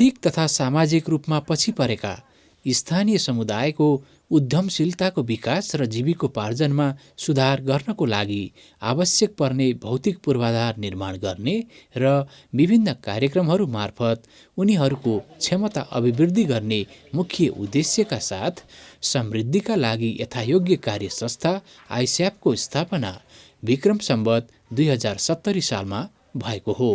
आर्थिक तथा सामाजिक रूपमा पछि परेका स्थानीय समुदायको उद्यमशीलताको विकास र जीविकोपार्जनमा सुधार गर्नको लागि आवश्यक पर्ने भौतिक पूर्वाधार निर्माण गर्ने र विभिन्न कार्यक्रमहरू मार्फत उनीहरूको क्षमता अभिवृद्धि गर्ने मुख्य उद्देश्यका साथ समृद्धिका लागि यथायोग्य कार्य संस्था आइस्यापको स्थापना विक्रम सम्वत 2070 सालमा भएको हो।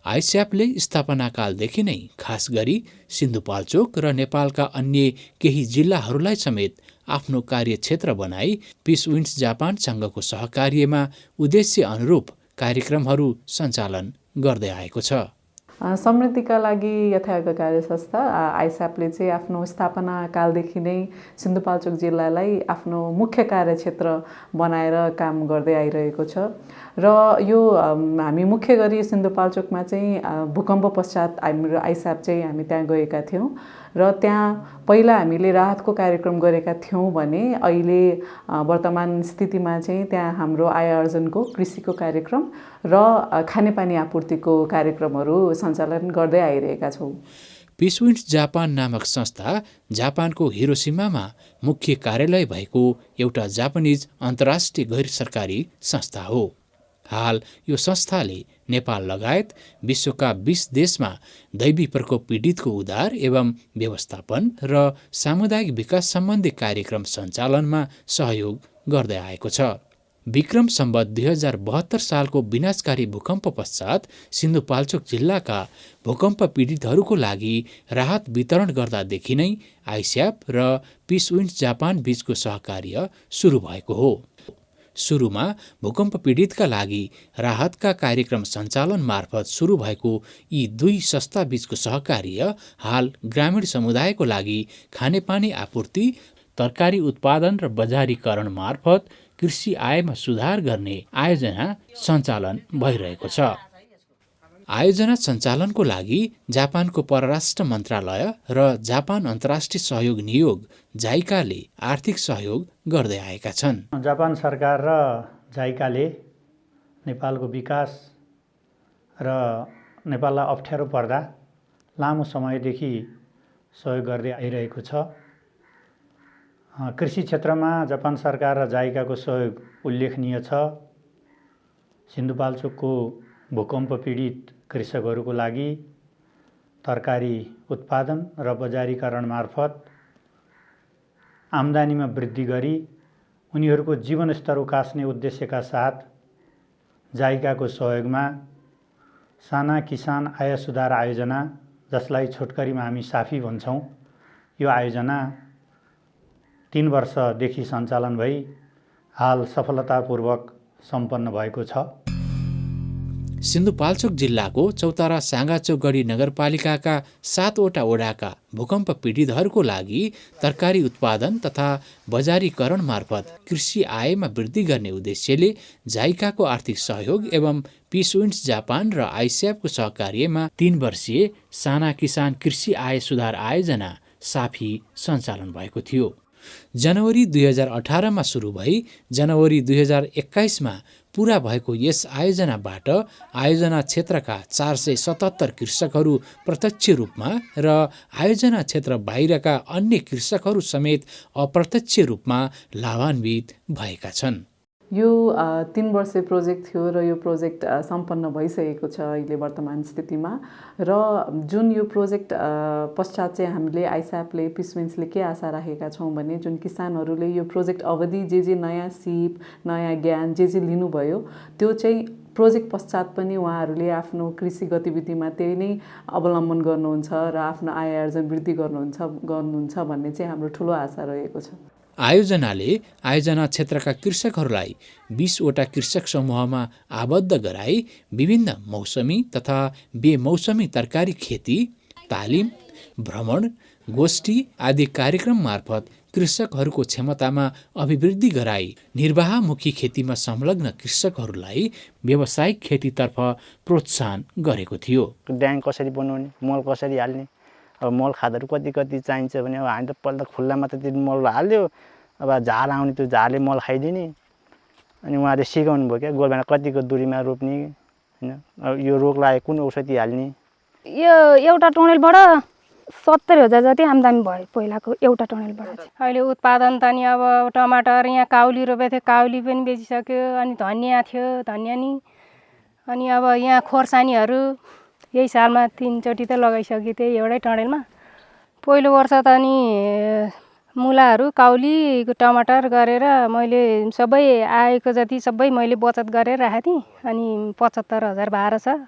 आइस्यापले स्थापनाकालदेखि नै खास गरी सिन्धुपाल्चोक र नेपालका अन्य केही जिल्लाहरूलाई समेत आफ्नो कार्यक्षेत्र बनाई पिस विन्ड्स जापानसँगको सहकार्यमा उद्देश्य अनुरूप कार्यक्रमहरू सञ्चालन गर्दै आएको छ। समृद्धिका लागि यथायोग्य कार्य संस्था आइस्यापले चाहिँ आफ्नो स्थापना कालदेखि नै सिन्धुपाल्चोक जिल्लालाई आफ्नो मुख्य कार्यक्षेत्र बनाएर काम गर्दै आइरहेको छ र यो हामी मुख्य गरी सिन्धुपाल्चोकमा चाहिँ भूकम्प पश्चात हाम्रो आइस्याप चाहिँ हामी त्यहाँ गएका थियौँ र त्यहाँ पहिला हामीले राहतको कार्यक्रम गरेका थियौँ भने अहिले वर्तमान स्थितिमा चाहिँ त्यहाँ हाम्रो आय आर्जनको कृषिको कार्यक्रम र खानेपानी आपूर्तिको कार्यक्रमहरू सञ्चालन गर्दै आइरहेका छौँ। पिस विन्ड्स जापान नामक संस्था जापानको हिरोसिमामा मुख्य कार्यालय भएको एउटा जापानिज अन्तर्राष्ट्रिय गैर सरकारी संस्था हो। हाल यो संस्थाले नेपाल लगायत विश्वका 20 देशमा दैवी प्रकोप पीडितको उद्धार एवं व्यवस्थापन र सामुदायिक विकास सम्बन्धी कार्यक्रम सञ्चालनमा सहयोग गर्दै आएको छ। विक्रम सम्वत 2072 सालको विनाशकारी भूकम्प पश्चात सिन्धुपाल्चोक जिल्लाका भूकम्प पीडितहरूको लागि राहत वितरण गर्दादेखि नै आइस्याप र पिस विन्ड्स जापान बीचको सहकार्य सुरु भएको हो। सुरुमा भूकम्प पीडितका लागि राहतका कार्यक्रम सञ्चालन मार्फत सुरु भएको यी दुई संस्था बीचको सहकार्य हाल ग्रामीण समुदायको लागि खानेपानी आपूर्ति, तरकारी उत्पादन र बजारीकरण मार्फत कृषि आयमा सुधार गर्ने आयोजना सञ्चालन भइरहेको छ। आयोजना सञ्चालनको लागि जापानको परराष्ट्र मन्त्रालय र जापान अन्तर्राष्ट्रिय सहयोग नियोग जाइकाले आर्थिक सहयोग गर्दै आएका छन्। जापान सरकार र जाइकाले नेपालको विकास र नेपाललाई अप्ठ्यारो पर्दा लामो समयदेखि सहयोग गर्दै आइरहेको छ। कृषि क्षेत्रमा जापान सरकार र जाइकाको सहयोग उल्लेखनीय छ। सिन्धुपाल्चोकको भूकम्प पीडित कृषकहरूको लागि तरकारी उत्पादन र बजारीकरण मार्फत आम्दानीमा वृद्धि गरी उनीहरूको जीवनस्तर उकास्ने उद्देश्यका साथ जाइकाको सहयोगमा साना किसान आय सुधार आयोजना, जसलाई छोटकरीमा हामी साफी भन्छौँ, यो आयोजना 3 वर्षदेखि सञ्चालन भई हाल सफलतापूर्वक सम्पन्न भएको छ। सिन्धुपाल्चोक जिल्लाको चौतारा साँगाचोकगढी नगरपालिकाका 7वटा वडाका भूकम्प पीडितहरूको लागि तरकारी उत्पादन तथा बजारीकरण मार्फत कृषि आयमा वृद्धि गर्ने उद्देश्यले जाइकाको आर्थिक सहयोग एवं पिस विन्ड्स जापान र आइस्यापको सहकार्यमा 3 वर्षीय साना किसान कृषि आय सुधार आयोजना साफी सञ्चालन भएको थियो। जनवरी 2018मा सुरु भई जनवरी 2021मा पूरा भएको यस आयोजनाबाट आयोजना क्षेत्रका 477 कृषकहरू प्रत्यक्ष रूपमा र आयोजना क्षेत्र बाहिरका अन्य कृषकहरू समेत अप्रत्यक्ष रूपमा लाभान्वित भएका छन्। यो 3 वर्षे प्रोजेक्ट थियो र यो प्रोजेक्ट सम्पन्न भइसकेको छ अहिले वर्तमान स्थितिमा र जुन यो प्रोजेक्ट पश्चात चाहिँ हामीले आइस्यापले पिस विन्ड्सले के आशा राखेका छौँ भने जुन किसानहरूले यो प्रोजेक्ट अवधि जे नयाँ सिप नयाँ ज्ञान जे लिनुभयो त्यो चाहिँ प्रोजेक्ट पश्चात पनि उहाँहरूले आफ्नो कृषि गतिविधिमा त्यही नै अवलम्बन गर्नुहुन्छ र आफ्नो आय आर्जन वृद्धि गर्नुहुन्छ भन्ने चाहिँ हाम्रो ठुलो आशा रहेको छ। आयोजनाले आयोजना क्षेत्रका कृषकहरूलाई 20वटा कृषक समूहमा आबद्ध गराई विभिन्न मौसमी तथा बेमौसमी तरकारी खेती, तालिम, भ्रमण, गोष्ठी आदि कार्यक्रम मार्फत कृषकहरूको क्षमतामा अभिवृद्धि गराई निर्वाहमुखी खेतीमा संलग्न कृषकहरूलाई व्यावसायिक खेतीतर्फ प्रोत्साहन गरेको थियो। ड्याङ कसरी बनाउने, मल कसरी हाल्ने, अब मल खादहरू कति चाहिन्छ भने अब हामी त पहिला खुल्लामा त त्यो मल हाल्यो, अब झार आउने त्यो झारले मल खाइदिने, अनि उहाँले सिकाउनु भयो क्या गोलभेडा कतिको दूरीमा रोप्ने, होइन, अब यो रोग लाग्यो कुन औषधि हाल्ने, यो एउटा टनेलबाट 70,000 जति आम्दानी भयो पहिलाको एउटा टनेलबाट चाहिँ। अहिले उत्पादन त नि अब टमाटर यहाँ काउली रोपेको थियो, काउली पनि बेचिसक्यो। अनि धनियाँ थियो, धनियाँ नि। अनि अब यहाँ खोर्सानीहरू यही सालमा 3 चोटि त लगाइसक्यो त्यही एउटै टनेलमा। पहिलो वर्ष त नि मुलाहरू काउली टमाटर गरेर मैले सबै आएको जति सबै मैले बचत गरेर राखेको थिएँ। अनि 75,000 भएर छ।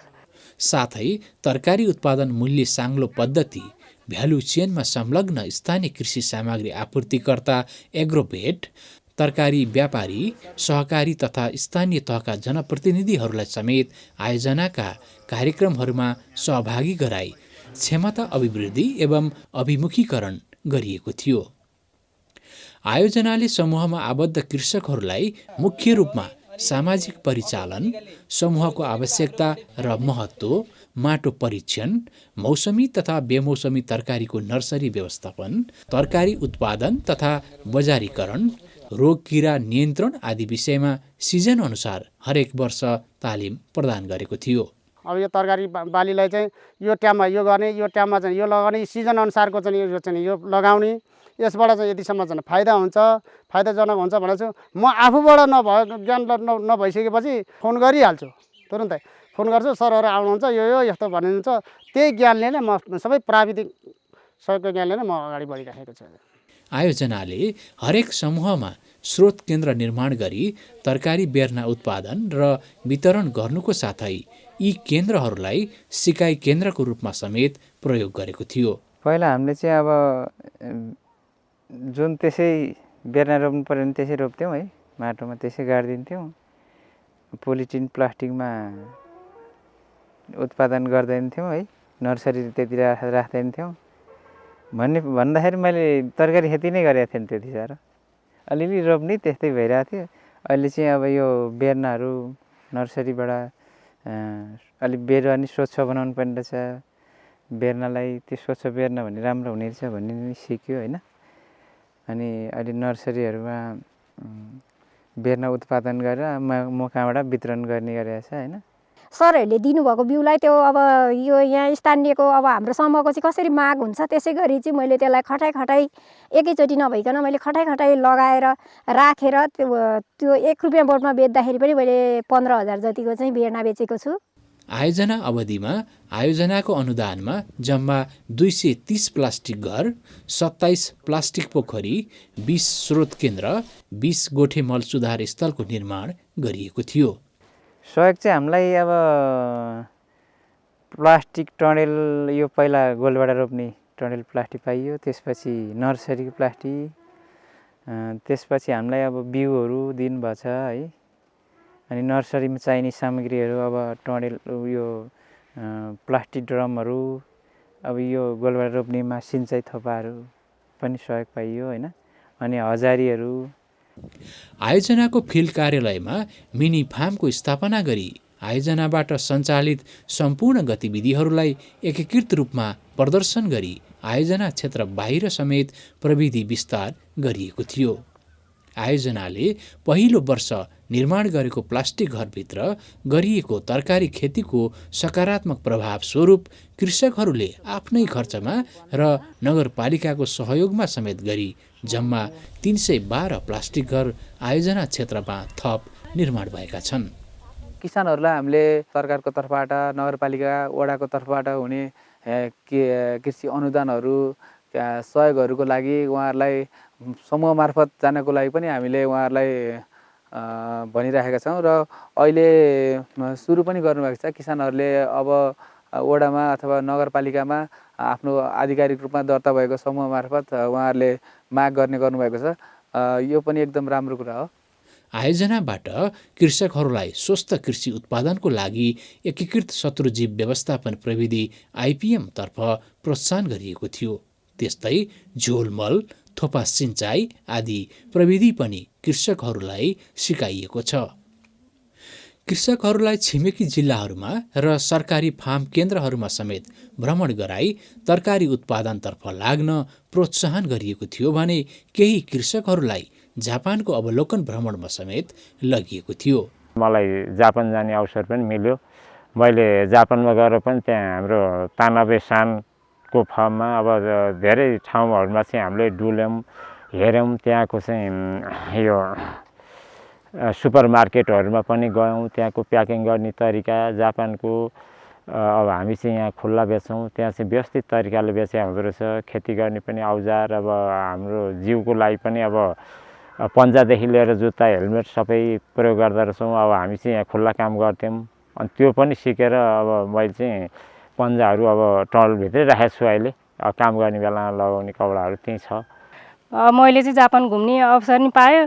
साथै तरकारी उत्पादन मूल्य साङ्लो पद्धति, भ्यालु चेनमा संलग्न स्थानीय कृषि सामग्री आपूर्तिकर्ता एग्रोभेट, तरकारी व्यापारी, सहकारी तथा स्थानीय तहका जनप्रतिनिधिहरूलाई समेत आयोजनाका कार्यक्रमहरूमा सहभागी गराई क्षमता अभिवृद्धि एवं अभिमुखीकरण गरिएको थियो। आयोजनाले समूहमा आबद्ध कृषकहरूलाई मुख्य रूपमा सामाजिक परिचालन, समूहको आवश्यकता र महत्त्व, माटो परीक्षण, मौसमी तथा बेमौसमी तरकारीको नर्सरी व्यवस्थापन, तरकारी उत्पादन तथा बजारीकरण, रोग किरा नियन्त्रण आदि विषयमा सिजन अनुसार हरेक वर्ष तालिम प्रदान गरेको थियो। अब यो तरकारी बालीलाई चाहिँ यो टाइममा यो गर्ने, यो टाइममा चाहिँ यो लगाउने, सिजन अनुसारको चाहिँ यो लगाउने, यसबाट चाहिँ यतिसम्म चाहिँ फाइदा हुन्छ, फाइदाजनक हुन्छ भनेर चाहिँ म आफूबाट ज्ञान नभइसकेपछि फोन गरिहाल्छु। तुरुन्तै फोन गर्छु, सरहरू आउनुहुन्छ, यो यस्तो भनिन्छ। त्यही ज्ञानले नै म सबै प्राविधिक सहयोगको ज्ञानले नै म अगाडि बढिराखेको छु। आयोजनाले हरेक समूहमा स्रोत केन्द्र निर्माण गरी तरकारी बेर्ना उत्पादन र वितरण गर्नुको साथै यी केन्द्रहरूलाई सिकाइ केन्द्रको रूपमा समेत प्रयोग गरेको थियो। पहिला हामीले चाहिँ अब जुन त्यसै बेर्ना रोप्नु पर्यो भने त्यसै रोप्थ्यौँ है, माटोमा त्यसै गाडिदिन्थ्यौँ। पोलिथिन प्लास्टिकमा उत्पादन गर्दैन थियौँ है, नर्सरी त्यति राख्दैन थियौँ भन्दाखेरि मैले तरकारी खेती नै गरेको थिएँ त्यति साह्रो, अलिअलि रोप्ने त्यस्तै भइरहेको थियो। अहिले चाहिँ अब यो बेर्नाहरू नर्सरीबाट अलिक बेरुवा नि स्वच्छ बनाउनु पर्ने रहेछ, बेर्नालाई त्यो स्वच्छ बेर्ना भन्ने राम्रो हुने रहेछ भन्ने नि सिक्यो होइन। अनि अहिले नर्सरीहरूमा बेर्ना उत्पादन गरेर म कहाँबाट वितरण गर्ने गरेको छ होइन। सरहरूले दिनुभएको बिउलाई त्यो अब यो यहाँ स्थानीयको अब हाम्रो समूहको चाहिँ कसरी माग हुन्छ, त्यसै गरी चाहिँ मैले त्यसलाई खटाइ एकैचोटि नभइकन मैले खटाइ लगाएर राखेर त्यो 1 रुपियाँ बोटमा बेच्दाखेरि पनि मैले 15,000 जतिको चाहिँ बेर्ना बेचेको छु। आयोजना अवधिमा आयोजनाको अनुदानमा जम्मा 230 प्लास्टिक घर, 27 प्लास्टिक पोखरी, 20 स्रोत केन्द्र, 20 गोठे मल सुधार स्थलको निर्माण गरिएको थियो। सहयोग चाहिँ हामीलाई अब प्लास्टिक टनेल, यो पहिला गोलबाट रोप्ने टनेल प्लास्टिक पाइयो, त्यसपछि नर्सरीको प्लास्टिक, त्यसपछि हामीलाई अब बिउहरू दिनुभएको छ है। अनि नर्सरीमा चाहिने सामग्रीहरू अब टनेल, यो प्लास्टिक ड्रमहरू, अब यो गोलबाट रोप्नेमा सिँचाइ थोपाहरू पनि सहयोग पाइयो होइन। अनि हजारीहरू। आयोजनाको फिल्ड कार्यालयमा मिनी फार्मको स्थापना गरी आयोजनाबाट सञ्चालित सम्पूर्ण गतिविधिहरूलाई एकीकृत रूपमा प्रदर्शन गरी आयोजना क्षेत्र बाहिर समेत प्रविधि विस्तार गरिएको थियो। आयोजनाले पहिलो वर्ष निर्माण गरेको प्लास्टिक घरभित्र गरिएको तरकारी खेतीको सकारात्मक प्रभाव स्वरूप कृषकहरूले आफ्नै खर्चमा र नगरपालिकाको सहयोगमा समेत गरी जम्मा 312 प्लास्टिक घर आयोजना क्षेत्रमा थप निर्माण भएका छन्। किसानहरूलाई हामीले सरकारको तर्फबाट, नगरपालिका वडाको तर्फबाट हुने कृषि अनुदानहरू, सहयोगहरूको लागि उहाँहरूलाई समूह मार्फत जानको लागि पनि हामीले उहाँहरूलाई भनिराखेका छौँ। र अहिले सुरु पनि गर्नुभएको छ। किसानहरूले अब वडामा अथवा नगरपालिकामा आफ्नो आधिकारिक रूपमा दर्ता भएको समूह मार्फत उहाँहरूले माग गर्नुभएको छ। यो पनि एकदम राम्रो कुरा हो। आयोजनाबाट कृषकहरूलाई स्वस्थ कृषि उत्पादनको लागि एकीकृत शत्रुजीव व्यवस्थापन प्रविधि आइपिएम तर्फ प्रोत्साहन गरिएको थियो। त्यस्तै झोलमल, थोपा सिँचाइ आदि प्रविधि पनि कृषकहरूलाई सिकाइएको छ। कृषकहरूलाई छिमेकी जिल्लाहरूमा र सरकारी फार्म केन्द्रहरूमा समेत भ्रमण गराई तरकारी उत्पादनतर्फ लाग्न प्रोत्साहन गरिएको थियो भने केही कृषकहरूलाई जापानको अवलोकन भ्रमणमा समेत लगिएको थियो। मलाई जापान जाने अवसर पनि मिल्यो मैले जापानमा गएर पनि त्यहाँ हाम्रो तानाबे सानको फर्ममा अब धेरै ठाउँहरूमा चाहिँ हामीले डुल्यौँ, हेऱ्यौँ। त्यहाँको चाहिँ यो सुपर मार्केटहरूमा पनि गयौँ। त्यहाँको प्याकिङ गर्ने तरिका जापानको, अब हामी चाहिँ यहाँ खुल्ला बेच्छौँ, त्यहाँ चाहिँ व्यवस्थित तरिकाले बेचे हुँदो रहेछ। खेती गर्ने पनि औजार, अब हाम्रो जिउको लागि पनि अब पन्जादेखि लिएर जुत्ता, हेलमेट सबै प्रयोग गर्दो रहेछौँ। अब हामी चाहिँ यहाँ खुल्ला काम गर्थ्यौँ, अनि त्यो पनि सिकेर अब मैले चाहिँ पन्जाहरू अब टनलभित्रै राखेको छु अहिले। काम गर्ने बेलामा लगाउने कपडाहरू त्यही छ। मैले चाहिँ जापान घुम्ने अवसर नि पायो।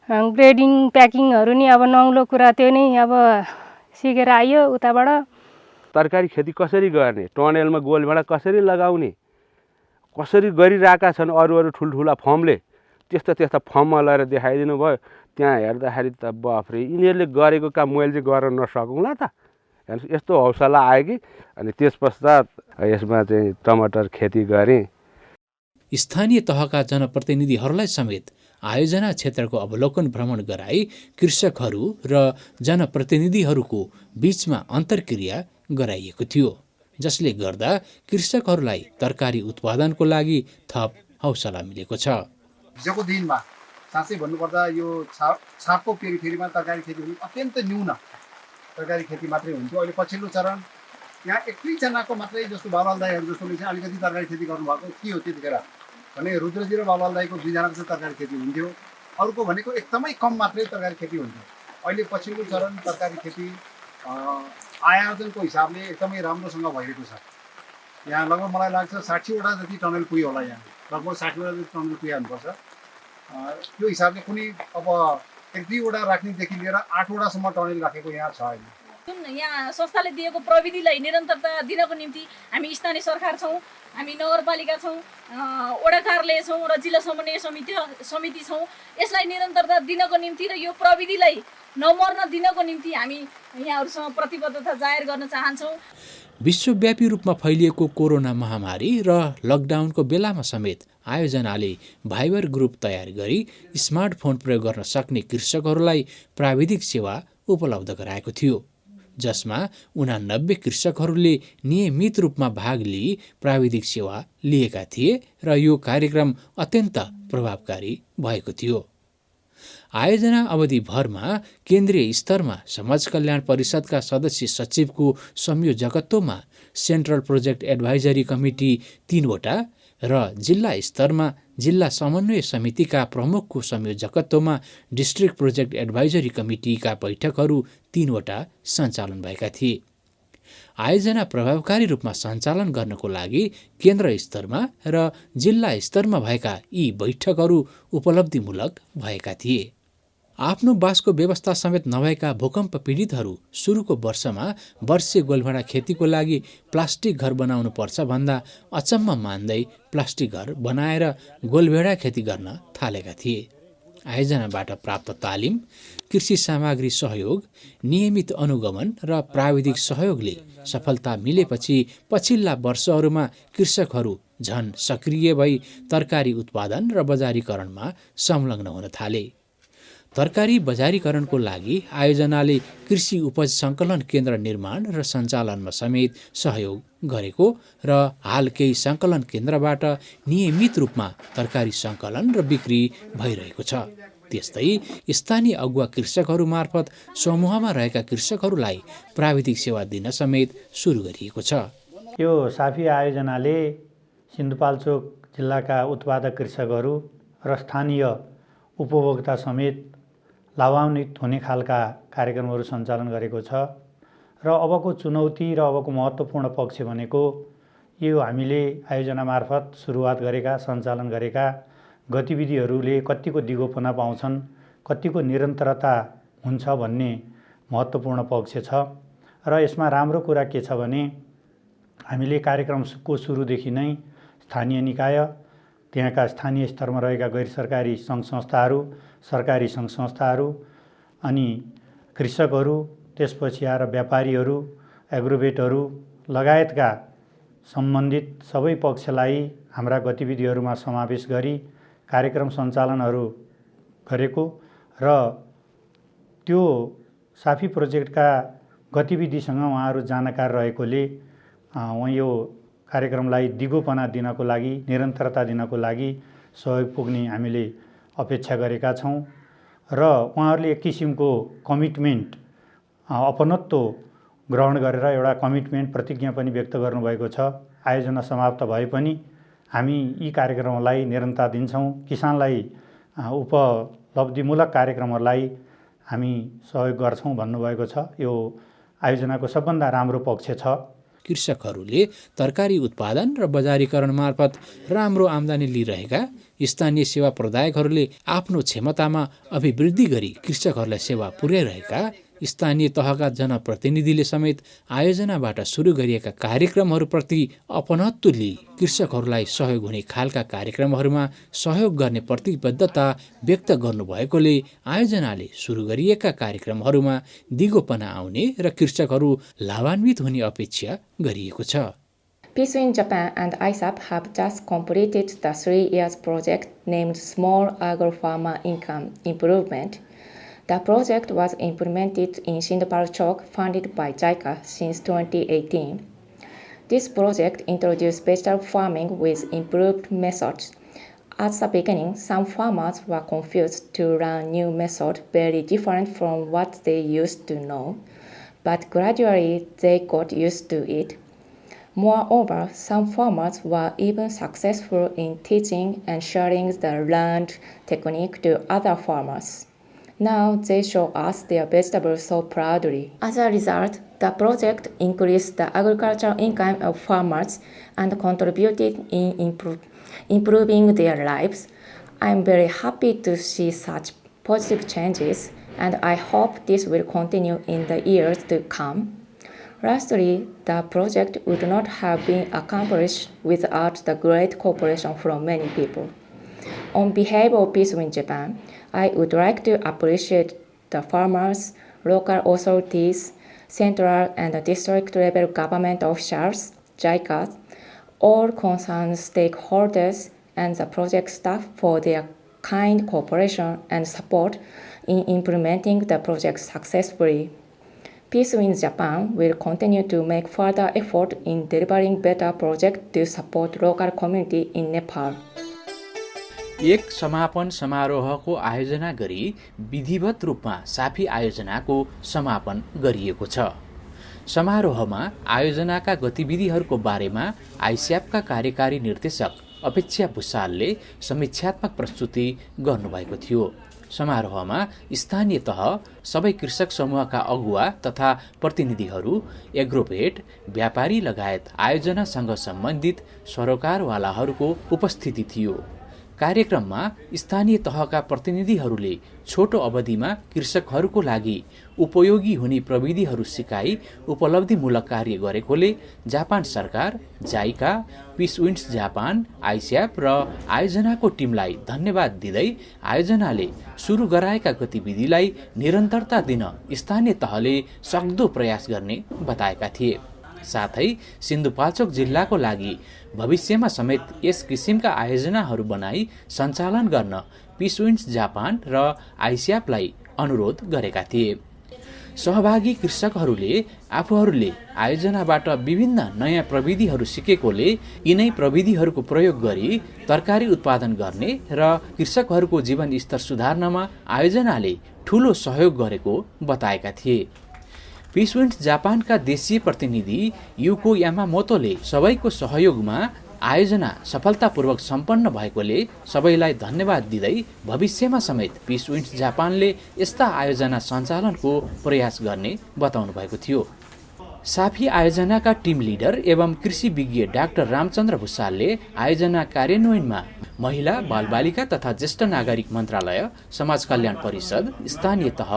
ग्रेडिङ प्याकिङहरू नि अब नौलो कुरा त्यो नै अब सिकेर आयो उताबाट। तरकारी खेती कसरी गर्ने, टनेलमा गोलभेडा कसरी लगाउने, कसरी गरिरहेका छन् अरू ठुल्ठुला फर्मले, त्यस्ता फर्ममा लगेर देखाइदिनु भयो। त्यहाँ हेर्दाखेरि त बाफ्रे, यिनीहरूले गरेको काम मैले चाहिँ गर्न नसकौँला त। हेर्नुहोस् यस्तो हौसला आयो कि। अनि त्यस पश्चात यसमा चाहिँ टमाटर खेती गरेँ। स्थानीय तहका जनप्रतिनिधिहरूलाई समेत आयोजना क्षेत्रको अवलोकन भ्रमण गराई कृषकहरू र जनप्रतिनिधिहरूको बीचमा अन्तर्क्रिया गराइएको थियो, जसले गर्दा कृषकहरूलाई तरकारी उत्पादनको लागि थप हौसला मिलेको छ। हिजोको दिनमा साँच्चै भन्नुपर्दा यो छापको पेरिफेरीमा तरकारी खेती हुने अत्यन्त न्यून तरकारी खेती मात्रै हुन्थ्यो। अहिले पछिल्लो चरण यहाँ एकैजनाको मात्रै जस्तो बाबुलाल दाईहरू जस्तोले चाहिँ अलिकति तरकारी खेती गर्नुभएको थियो त्यतिखेर भने रुद्रजी र बाबुलाल दाईको दुईजनाको चाहिँ तरकारी खेती हुन्थ्यो। अरूको भनेको एकदमै कम मात्रै तरकारी खेती हुन्थ्यो। अहिले पछिल्लो चरण तरकारी खेती आयोजनको हिसाबले एकदमै राम्रोसँग भइरहेको छ। यहाँ लगभग मलाई लाग्छ 60वटा जति टनल पुग्यो होला। यहाँ लगभग 60वटा जति टनल पुग्नुपर्छ। त्यो हिसाबले कुनै अब 1-2वटा राख्नेदेखि लिएर 8वटासम्म टनल राखेको यहाँ छ अहिले। जुन यहाँ संस्थाले दिएको प्रविधिलाई निरन्तरता दिनको निम्ति हामी स्थानीय सरकार छौँ, हामी नगरपालिका छौँ, वडा कार्यालय छौँ र जिल्ला समन्वय समिति छौँ। यसलाई निरन्तरता दिनको निम्ति र यो प्रविधिलाई नमर्न दिनको निम्ति हामी यहाँहरूसँग प्रतिबद्धता जाहेर गर्न चाहन्छौँ। विश्वव्यापी रूपमा फैलिएको कोरोना महामारी र लकडाउनको बेलामा समेत आयोजनाले भाइबर ग्रुप तयार गरी स्मार्टफोन प्रयोग गर्न सक्ने कृषकहरूलाई प्राविधिक सेवा उपलब्ध गराएको थियो, जसमा 89 कृषकहरूले नियमित रूपमा भाग लिई प्राविधिक सेवा लिएका थिए र यो कार्यक्रम अत्यन्त प्रभावकारी भएको थियो। आयोजना अवधिभरमा केन्द्रीय स्तरमा समाज कल्याण परिषदका सदस्य सचिवको संयोजकत्वमा सेन्ट्रल प्रोजेक्ट एडभाइजरी कमिटी 3वटा र जिल्ला स्तरमा जिल्ला समन्वय समितिका प्रमुखको संयोजकत्वमा डिस्ट्रिक्ट प्रोजेक्ट एडभाइजरी कमिटीका बैठकहरू 3वटा सञ्चालन भएका थिए। आयोजना प्रभावकारी रूपमा सञ्चालन गर्नको लागि केन्द्र स्तरमा र जिल्ला स्तरमा भएका यी बैठकहरू उपलब्धिमूलक भएका थिए। आफ्नो बासको व्यवस्था समेत नभएका भूकम्प पीडितहरू सुरुको वर्षमा वर्षे गोलभेडा खेतीको लागि प्लास्टिक घर बनाउनु पर्छ भन्दा अचम्म मान्दै प्लास्टिक घर बनाएर गोलभेडा खेती गर्न थालेका थिए। आयोजनाबाट प्राप्त तालिम, कृषि सामग्री सहयोग, नियमित अनुगमन र प्राविधिक सहयोगले सफलता मिलेपछि पछिल्ला वर्षहरूमा कृषकहरू झन सक्रिय भई तरकारी उत्पादन र बजारीकरणमा संलग्न हुन थाले। तरकारी बजारीकरणको लागि आयोजनाले कृषि उपज सङ्कलन केन्द्र निर्माण र सञ्चालनमा समेत सहयोग गरेको र हाल केही सङ्कलन केन्द्रबाट नियमित रूपमा तरकारी सङ्कलन र बिक्री भइरहेको छ। त्यस्तै स्थानीय अगुवा कृषकहरू मार्फत समूहमा रहेका कृषकहरूलाई प्राविधिक सेवा दिन समेत सुरु गरिएको छ। यो साफी आयोजनाले सिन्धुपाल्चोक जिल्लाका उत्पादक कृषकहरू र स्थानीय उपभोक्ता समेत लाभान्वित हुने खालका कार्यक्रमहरू सञ्चालन गरेको छ र अबको चुनौती र अबको महत्त्वपूर्ण पक्ष भनेको यो हामीले आयोजना मार्फत सुरुवात गरेका सञ्चालन गरेका गतिविधिहरूले कतिको दिगोपना पाउँछन्, कतिको निरन्तरता हुन्छ भन्ने महत्त्वपूर्ण पक्ष छ। र यसमा राम्रो कुरा के छ भने हामीले कार्यक्रमको सुरुदेखि नै स्थानीय निकाय, त्यहाँका स्थानीय स्तरमा रहेका गैर सरकारी सङ्घ संस्थाहरू, सरकारी सङ्घ संस्थाहरू अनि कृषकहरू, त्यसपछि आएर व्यापारीहरू, एग्रोभेटहरू लगायतका सम्बन्धित सबै पक्षलाई हाम्रा गतिविधिहरूमा समावेश गरी कार्यक्रम सञ्चालनहरू गरेको र त्यो साफी प्रोजेक्टका गतिविधिसँग उहाँहरू जानकार रहेकोले यो कार्यक्रमलाई दिगोपना दिनको लागि, निरन्तरता दिनको लागि सहयोग पुग्ने हामीले अपेक्षा गरेका छौँ र उहाँहरूले एक किसिमको कमिटमेन्ट, अपनत्व ग्रहण गरेर एउटा कमिटमेन्ट, प्रतिज्ञा पनि व्यक्त गर्नुभएको छ। आयोजना समाप्त भए पनि हामी यी कार्यक्रमलाई निरन्तरता दिन्छौँ, किसानलाई उपलब्धिमूलक कार्यक्रमहरूलाई हामी सहयोग गर्छौँ भन्नुभएको छ। यो आयोजनाको सबभन्दा राम्रो पक्ष छ। कृषकहरूले तरकारी उत्पादन र बजारीकरण मार्फत राम्रो आम्दानी लिइरहेका स्थानीय सेवा प्रदायकहरूले आफ्नो क्षमतामा अभिवृद्धि गरी कृषकहरूलाई सेवा पुर्याइरहेका स्थानीय तहका जनप्रतिनिधिले समेत आयोजनाबाट सुरु गरिएका कार्यक्रमहरूप्रति अपनत्व लिई कृषकहरूलाई सहयोग हुने खालका कार्यक्रमहरूमा सहयोग गर्ने प्रतिबद्धता व्यक्त गर्नुभएकोले आयोजनाले सुरु गरिएका कार्यक्रमहरूमा दिगोपना आउने र कृषकहरू लाभान्वित हुने अपेक्षा गरिएको छ। Peace in Japan and ISAP have just completed the 3 years project named Small Agro Farmer Income Improvement. The project was implemented in Sindupalchok, funded by JICA since 2018. This project introduced vegetable farming with improved methods. At the beginning, some farmers were confused to learn new method very different from what they used to know, but gradually they got used to it. Moreover, some farmers were even successful in teaching and sharing the learned technique to other farmers. Now they show us their vegetables so proudly. As a result, the project increased the agricultural income of farmers and contributed in improving their lives. I am very happy to see such positive changes, and I hope this will continue in the years to come. Lastly, the project would not have been accomplished without the great cooperation from many people. On behalf of Peace in Japan, I would like to appreciate the farmers, local authorities, central and district level government officials, JICA, all concerned stakeholders, and the project staff for their kind cooperation and support in implementing the project successfully. Peace in Japan will continue to make further effort in delivering better projects to support local community in Nepal. एक समापन समारोहको आयोजना गरी विधिवत रूपमा साफी आयोजनाको समापन गरिएको छ। समारोहमा आयोजनाका गतिविधिहरूको बारेमा आइस्यापका कार्यकारी निर्देशक अपेक्षा भुसालले समीक्षात्मक प्रस्तुति गर्नुभएको थियो। समारोहमा स्थानीय तह, सबै कृषक समूहका अगुवा तथा प्रतिनिधिहरू, एग्रोभेट, व्यापारी लगायत आयोजनासँग सम्बन्धित सरोकारवालाहरूको उपस्थिति थियो। कार्यक्रममा स्थानीय तहका प्रतिनिधिहरूले छोटो अवधिमा कृषकहरूको लागि उपयोगी हुने प्रविधिहरू सिकाई उपलब्धिमूलक कार्य गरेकोले जापान सरकार, जाइका, पीस विन्ड्स जापान, आइस्याप र आयोजनाको टिमलाई धन्यवाद दिँदै आयोजनाले सुरु गराएका गतिविधिलाई निरन्तरता दिन स्थानीय तहले सक्दो प्रयास गर्ने बताएका थिए। साथै सिन्धुपाल्चोक जिल्लाको लागि भविष्यमा समेत यस किसिमका आयोजनाहरू बनाई सञ्चालन गर्न पीस विन्ड्स जापान र आइस्यापलाई अनुरोध गरेका थिए। सहभागी कृषकहरूले आफूहरूले आयोजनाबाट विभिन्न नयाँ प्रविधिहरू सिकेकोले यिनै प्रविधिहरूको प्रयोग गरी तरकारी उत्पादन गर्ने र कृषकहरूको जीवन स्तर सुधार्नमा आयोजनाले ठूलो सहयोग गरेको बताएका थिए। पीस विन्ड्स जापानका देशीय प्रतिनिधि युको यामामोतोले सबैको सहयोगमा आयोजना सफलतापूर्वक सम्पन्न भएकोले सबैलाई धन्यवाद दिँदै भविष्यमा समेत पीस विन्ड्स जापानले यस्ता आयोजना सञ्चालनको प्रयास गर्ने बताउनु भएको थियो। साफी आयोजनाका टिम लिडर एवं कृषि विज्ञ डाक्टर रामचन्द्र भुसालले आयोजना कार्यान्वयनमा महिला, बालबालिका तथा ज्येष्ठ नागरिक मन्त्रालय, समाज कल्याण परिषद, स्थानीय तह,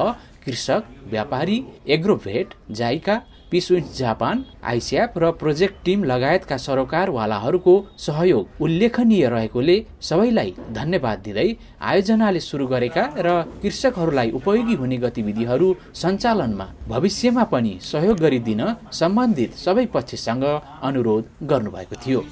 कृषक, व्यापारी, एग्रोभेट, जाइका, पीस विन्ड्स जापान, आइस्याप र प्रोजेक्ट टिम लगायतका सरोकारवालाहरूको सहयोग उल्लेखनीय रहेकोले सबैलाई धन्यवाद दिँदै आयोजनाले सुरु गरेका र कृषकहरूलाई उपयोगी हुने गतिविधिहरू सञ्चालनमा भविष्यमा पनि सहयोग गरिदिन सम्बन्धित सबै पक्षसँग अनुरोध गर्नुभएको थियो।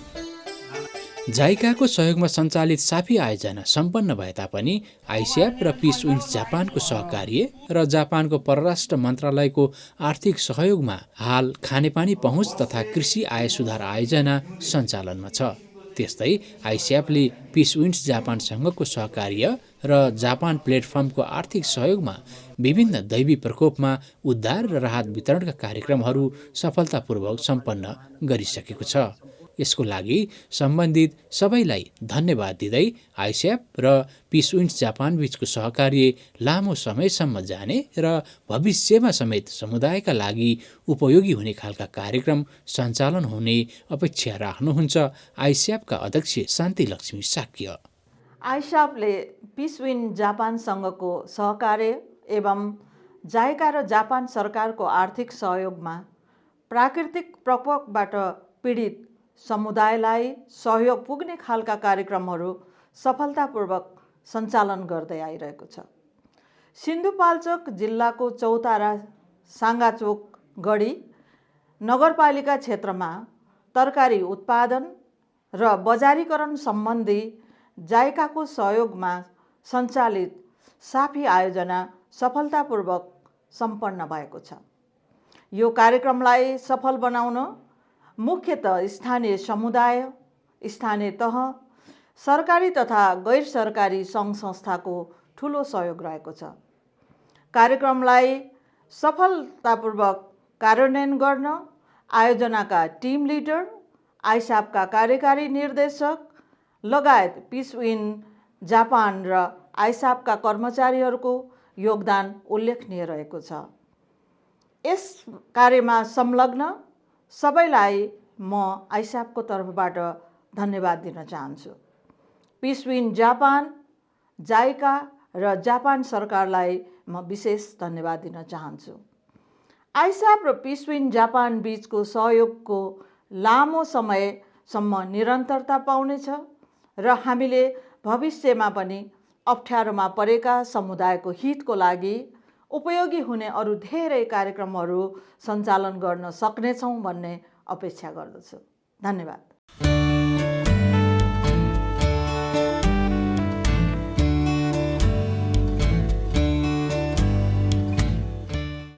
जाइकाको सहयोगमा सञ्चालित साफी आयोजना सम्पन्न भए तापनि आइसिएफ र पिस विन्ड्स जापानको सहकार्य र जापानको परराष्ट्र मन्त्रालयको आर्थिक सहयोगमा हाल खानेपानी पहुँच तथा कृषि आय सुधार आयोजना सञ्चालनमा छ। त्यस्तै आइसिएफले पिस विन्ड्स जापानसँगको सहकार्य र जापान प्लेटफर्मको आर्थिक सहयोगमा विभिन्न दैवी प्रकोपमा उद्धार र राहत वितरणका कार्यक्रमहरू सफलतापूर्वक सम्पन्न गरिसकेको छ। यसको लागि सम्बन्धित सबैलाई धन्यवाद दिँदै आइसिएफ र पिस विन्ड्स जापान बीचको सहकार्य लामो समयसम्म जाने र भविष्यमा समेत समुदायका लागि उपयोगी हुने खालका कार्यक्रम सञ्चालन हुने अपेक्षा राख्नुहुन्छ आइसिएफका अध्यक्ष शान्ति लक्ष्मी साक्य। आइसिएफले पिस विन्ड जापानसँगको सहकार्य एवं जाइका र जापान सरकारको आर्थिक सहयोगमा प्राकृतिक प्रकोपबाट पीडित समुदायलाई सहयोग पुग्ने खालका कार्यक्रमहरू सफलतापूर्वक सञ्चालन गर्दै आइरहेको छ। सिन्धुपाल्चोक जिल्लाको चौतारा साङ्गाचोक गढी नगरपालिका क्षेत्रमा तरकारी उत्पादन र बजारीकरण सम्बन्धी जाइकाको सहयोगमा सञ्चालित साफी आयोजना सफलतापूर्वक सम्पन्न भएको छ। यो कार्यक्रमलाई सफल बनाउन मुख्यतः स्थानीय समुदाय, स्थानीय तह, सरकारी तथा गैर सरकारी सङ्घ संस्थाको ठुलो सहयोग रहेको छ। कार्यक्रमलाई सफलतापूर्वक कार्यान्वयन गर्न आयोजनाका टिम लिडर, आइसिएफका कार्यकारी निर्देशक लगायत पिस विन्ड जापान र आइसिएफका कर्मचारीहरूको योगदान उल्लेखनीय रहेको छ। यस कार्यमा संलग्न सबैलाई म आइसिएफको तर्फबाट धन्यवाद दिन चाहन्छु। पिस विन्ड जापान, जाइका र जापान सरकारलाई म विशेष धन्यवाद दिन चाहन्छु। आइसिएफ र पिस विन्ड जापान बीचको सहयोगको लामो समयसम्म निरन्तरता पाउनेछ र हामीले भविष्यमा पनि अप्ठ्यारोमा परेका समुदायको हितको लागि उपयोगी हुने अरू धेरै कार्यक्रमहरू सञ्चालन गर्न सक्नेछौँ भन्ने अपेक्षा गर्दछु। धन्यवाद।